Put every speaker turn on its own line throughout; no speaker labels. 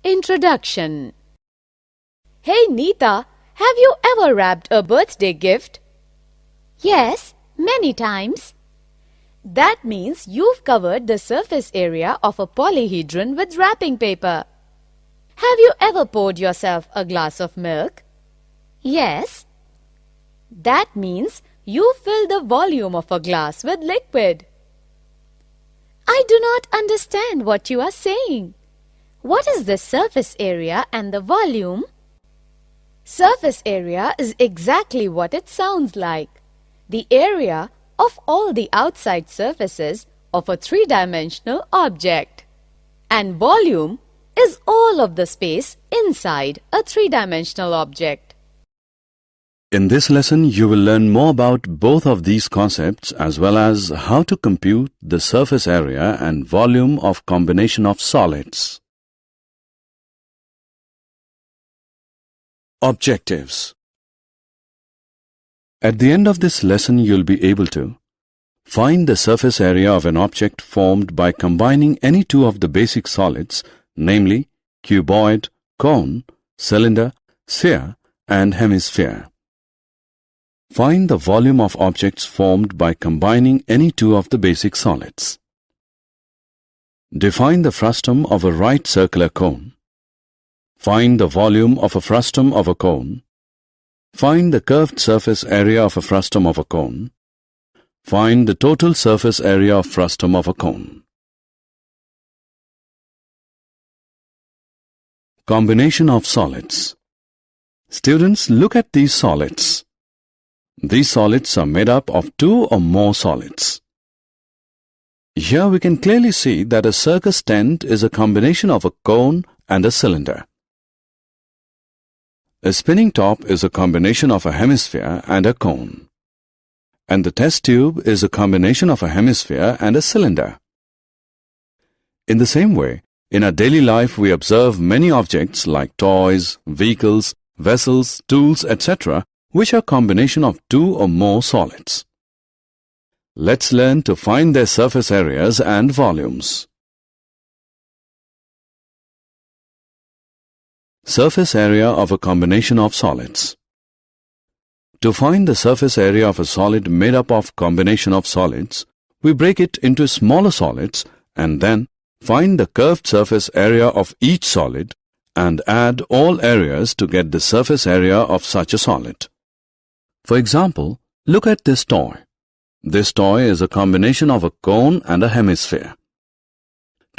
Introduction. Hey Neeta, have you ever wrapped a birthday gift?
Yes, many times.
That means you've covered the surface area of a polyhedron with wrapping paper. Have you ever poured yourself a glass of milk?
Yes.
That means you filled the volume of a glass with liquid.
I do not understand what you are saying. What is the surface area and the volume?
Surface area is exactly what it sounds like. The area of all the outside surfaces of a three-dimensional object. And volume is all of the space inside a three-dimensional object.
In this lesson, you will learn more about both of these concepts as well as how to compute the surface area and volume of combination of solids. Objectives. At the end of this lesson, you'll be able to find the surface area of an object formed by combining any two of the basic solids, namely cuboid, cone, cylinder, sphere, and hemisphere. Find the volume of objects formed by combining any two of the basic solids. Define the frustum of a right circular cone. Find the volume of a frustum of a cone. Find the curved surface area of a frustum of a cone. Find the total surface area of frustum of a cone. Combination of solids. Students, look at these solids. These solids are made up of two or more solids. Here we can clearly see that a circus tent is a combination of a cone and a cylinder. A spinning top is a combination of a hemisphere and a cone. And the test tube is a combination of a hemisphere and a cylinder. In the same way, in our daily life we observe many objects like toys, vehicles, vessels, tools, etc., which are combination of two or more solids. Let's learn to find their surface areas and volumes. Surface area of a combination of solids. To find the surface area of a solid made up of combination of solids, we break it into smaller solids and then find the curved surface area of each solid and add all areas to get the surface area of such a solid. For example, look at this toy. This toy is a combination of a cone and a hemisphere.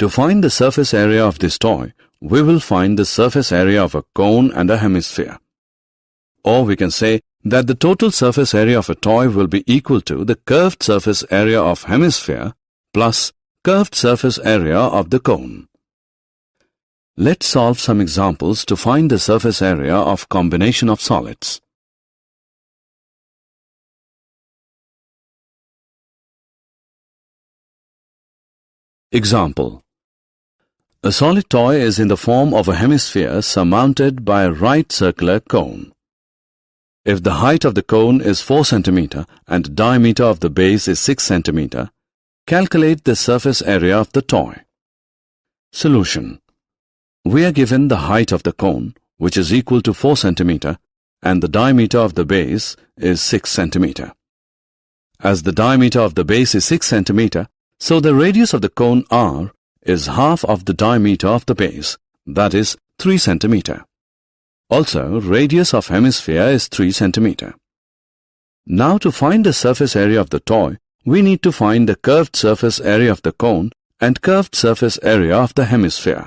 To find the surface area of this toy, we will find the surface area of a cone and a hemisphere. Or we can say that the total surface area of a toy will be equal to the curved surface area of hemisphere plus curved surface area of the cone. Let's solve some examples to find the surface area of combination of solids. Example. A solid toy is in the form of a hemisphere surmounted by a right circular cone. If the height of the cone is 4 cm and the diameter of the base is 6 cm, calculate the surface area of the toy. Solution. We are given the height of the cone, which is equal to 4 cm, and the diameter of the base is 6 cm. As the diameter of the base is 6 cm, so the radius of the cone R is half of the diameter of the base, that is 3 cm. Also, radius of hemisphere is 3 cm. Now to find the surface area of the toy, we need to find the curved surface area of the cone and curved surface area of the hemisphere.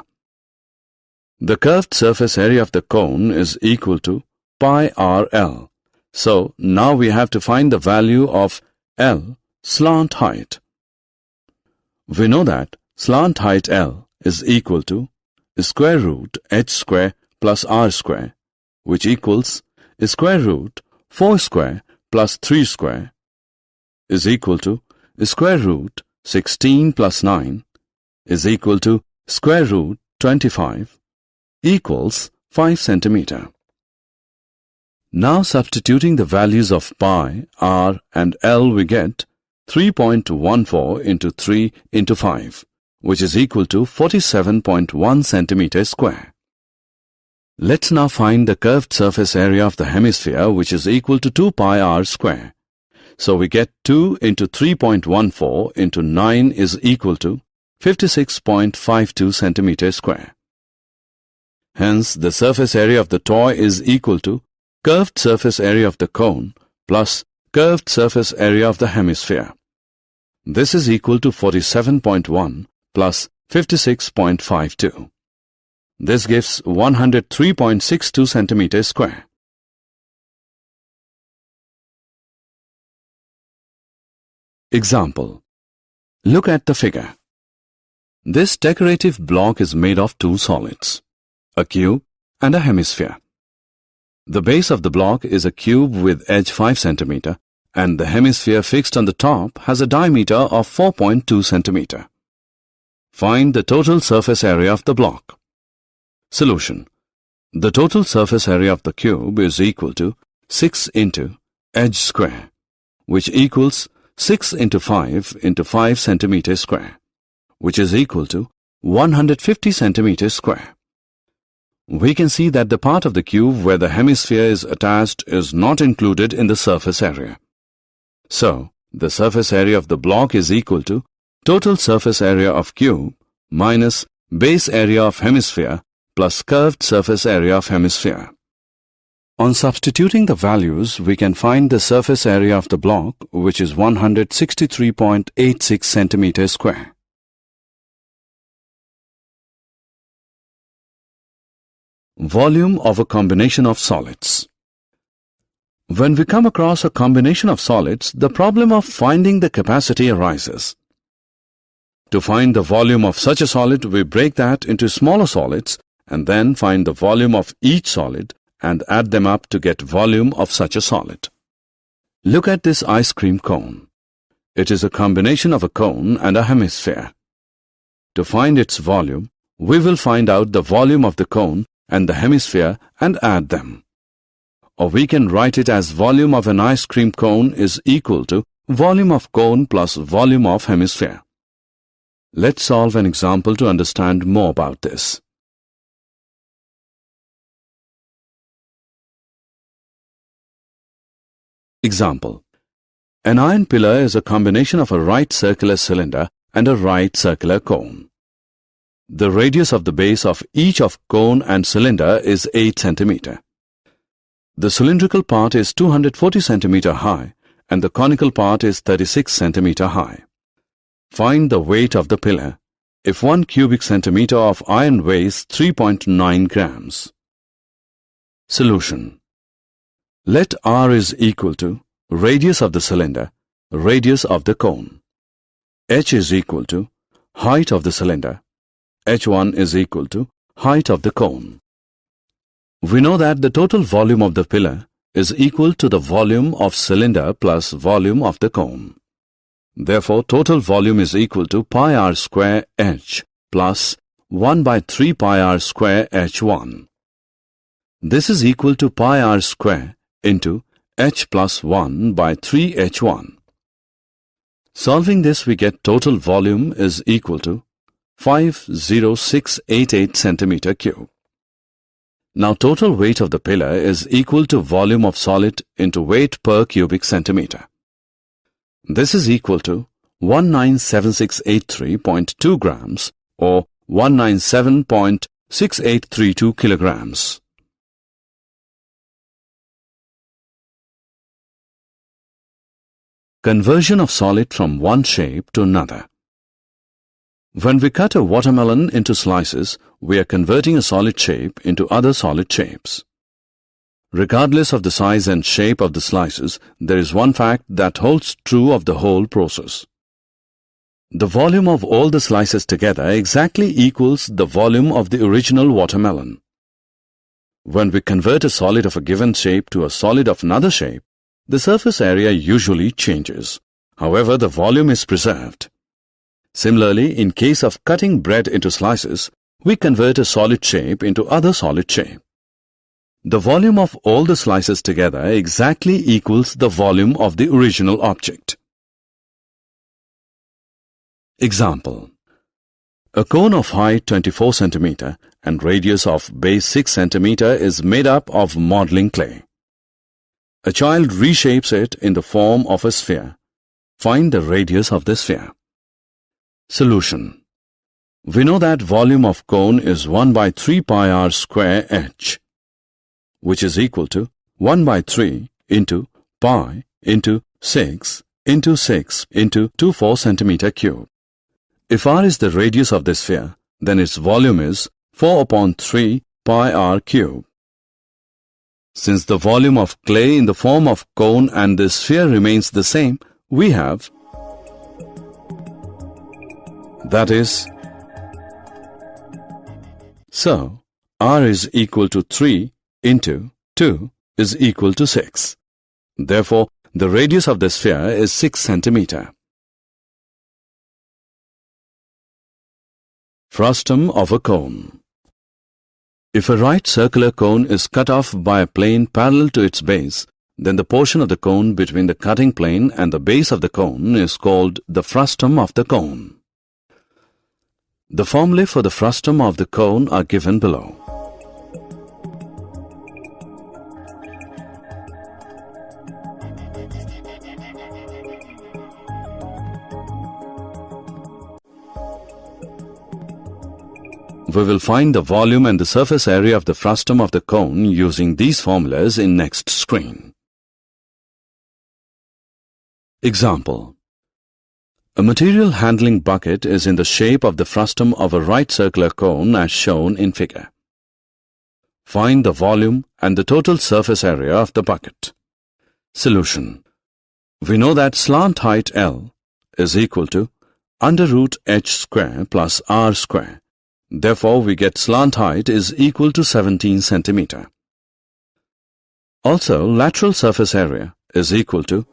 The curved surface area of the cone is equal to pi RL. So, now we have to find the value of L, slant height. We know that slant height L is equal to square root h square plus r square, which equals square root 4 square plus 3 square is equal to square root 16 plus 9 is equal to square root 25 equals 5 cm. Now substituting the values of pi, r and L, we get 3.14 into 3 into 5, which is equal to 47.1 centimeters square. Let's now find the curved surface area of the hemisphere, which is equal to 2 pi r square. So we get 2 into 3.14 into 9 is equal to 56.52 centimeters square. Hence, the surface area of the toy is equal to curved surface area of the cone plus curved surface area of the hemisphere. This is equal to 47.1 plus 56.52. This gives 103.62 centimeters square. Example. Look at the figure. This decorative block is made of two solids, a cube and a hemisphere. The base of the block is a cube with edge 5 cm and the hemisphere fixed on the top has a diameter of 4.2 cm. Find the total surface area of the block. Solution. The total surface area of the cube is equal to 6 into edge square, which equals 6 into 5 into 5 centimeters square, which is equal to 150 centimeters square. We can see that the part of the cube where the hemisphere is attached is not included in the surface area. So, the surface area of the block is equal to total surface area of cube minus base area of hemisphere plus curved surface area of hemisphere. On substituting the values, we can find the surface area of the block, which is 163.86 centimeters square. Volume of a combination of solids. When we come across a combination of solids, the problem of finding the capacity arises. To find the volume of such a solid, we break that into smaller solids and then find the volume of each solid and add them up to get volume of such a solid. Look at this ice cream cone. It is a combination of a cone and a hemisphere. To find its volume, we will find out the volume of the cone and the hemisphere and add them. Or we can write it as volume of an ice cream cone is equal to volume of cone plus volume of hemisphere. Let's solve an example to understand more about this. Example. An iron pillar is a combination of a right circular cylinder and a right circular cone. The radius of the base of each of cone and cylinder is 8 cm. The cylindrical part is 240 cm high and the conical part is 36 cm high. Find the weight of the pillar if 1 cubic centimeter of iron weighs 3.9 grams. Solution. Let R is equal to radius of the cylinder, radius of the cone. H is equal to height of the cylinder. H1 is equal to height of the cone. We know that the total volume of the pillar is equal to the volume of cylinder plus volume of the cone. Therefore, total volume is equal to pi r square H plus 1 by 3 pi r square H1. This is equal to pi r square into H plus 1 by 3 H1. Solving this, we get total volume is equal to 50688 centimeter cube. Now total weight of the pillar is equal to volume of solid into weight per cubic centimeter. This is equal to 197683.2 grams or 197.6832 kilograms. Conversion of solid from one shape to another. When we cut a watermelon into slices, we are converting a solid shape into other solid shapes. Regardless of the size and shape of the slices, there is one fact that holds true of the whole process. The volume of all the slices together exactly equals the volume of the original watermelon. When we convert a solid of a given shape to a solid of another shape, the surface area usually changes. However, the volume is preserved. Similarly, in case of cutting bread into slices, we convert a solid shape into other solid shape. The volume of all the slices together exactly equals the volume of the original object. Example. A cone of height 24 cm and radius of base 6 cm is made up of modeling clay. A child reshapes it in the form of a sphere. Find the radius of the sphere. Solution. We know that volume of cone is 1 by 3 pi r square h, which is equal to 1 by 3 into pi into 6 into 6 into 24 centimeter cube. If r is the radius of the sphere, then its volume is 4 upon 3 pi r cube. Since the volume of clay in the form of cone and the sphere remains the same, we have, that is, so r is equal to 3 into 2 is equal to 6. Therefore, the radius of the sphere is 6 centimeter. Frustum of a cone. If a right circular cone is cut off by a plane parallel to its base, then the portion of the cone between the cutting plane and the base of the cone is called the frustum of the cone. The formulae for the frustum of the cone are given below. We will find the volume and the surface area of the frustum of the cone using these formulas in next screen. Example. A material handling bucket is in the shape of the frustum of a right circular cone as shown in figure. Find the volume and the total surface area of the bucket. Solution. We know that slant height L is equal to under root h square plus r square. Therefore, we get slant height is equal to 17 centimeter. Also, lateral surface area is equal to,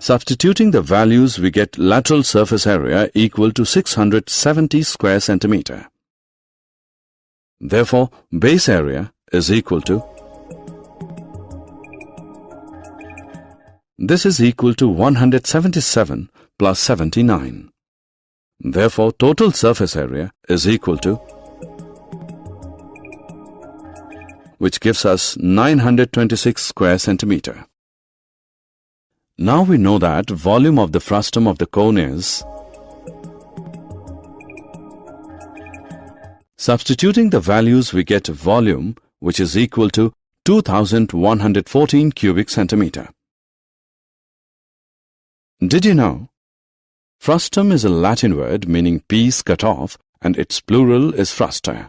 substituting the values, we get lateral surface area equal to 670 square centimeter. Therefore, base area is equal to, this is equal to 177 plus 79. Therefore, total surface area is equal to, which gives us 926 square centimeter. Now we know that volume of the frustum of the cone is, substituting the values we get volume, which is equal to 2114 cubic centimeter. Did you know? Frustum is a Latin word meaning piece cut off and its plural is frusta.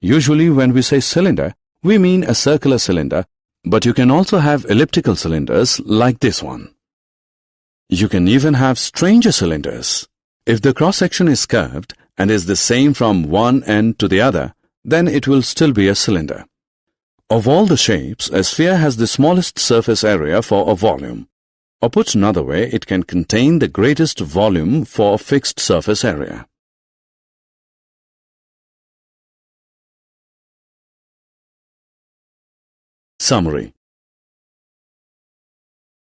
Usually when we say cylinder, we mean a circular cylinder, but you can also have elliptical cylinders like this one. You can even have stranger cylinders. If the cross-section is curved and is the same from one end to the other, then it will still be a cylinder. Of all the shapes, a sphere has the smallest surface area for a volume. Or put another way, it can contain the greatest volume for a fixed surface area. Summary.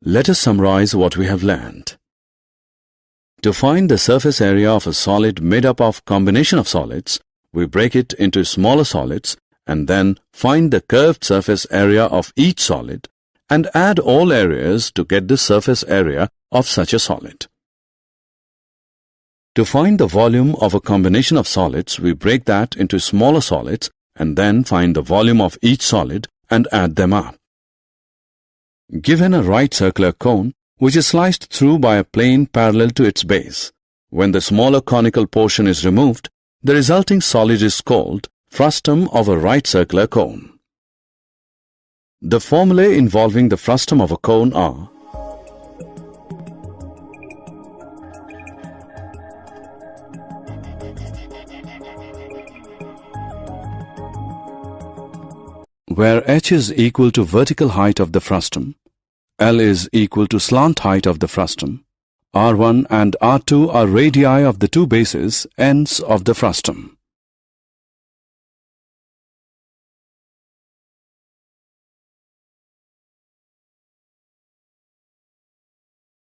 Let us summarize what we have learned. To find the surface area of a solid made up of combination of solids, we break it into smaller solids and then find the curved surface area of each solid and add all areas to get the surface area of such a solid. To find the volume of a combination of solids, we break that into smaller solids and then find the volume of each solid and add them up. Given a right circular cone, which is sliced through by a plane parallel to its base, when the smaller conical portion is removed, the resulting solid is called frustum of a right circular cone. The formulae involving the frustum of a cone are: where h is equal to vertical height of the frustum, L is equal to slant height of the frustum, R1 and R2 are radii of the two bases, ends of the frustum.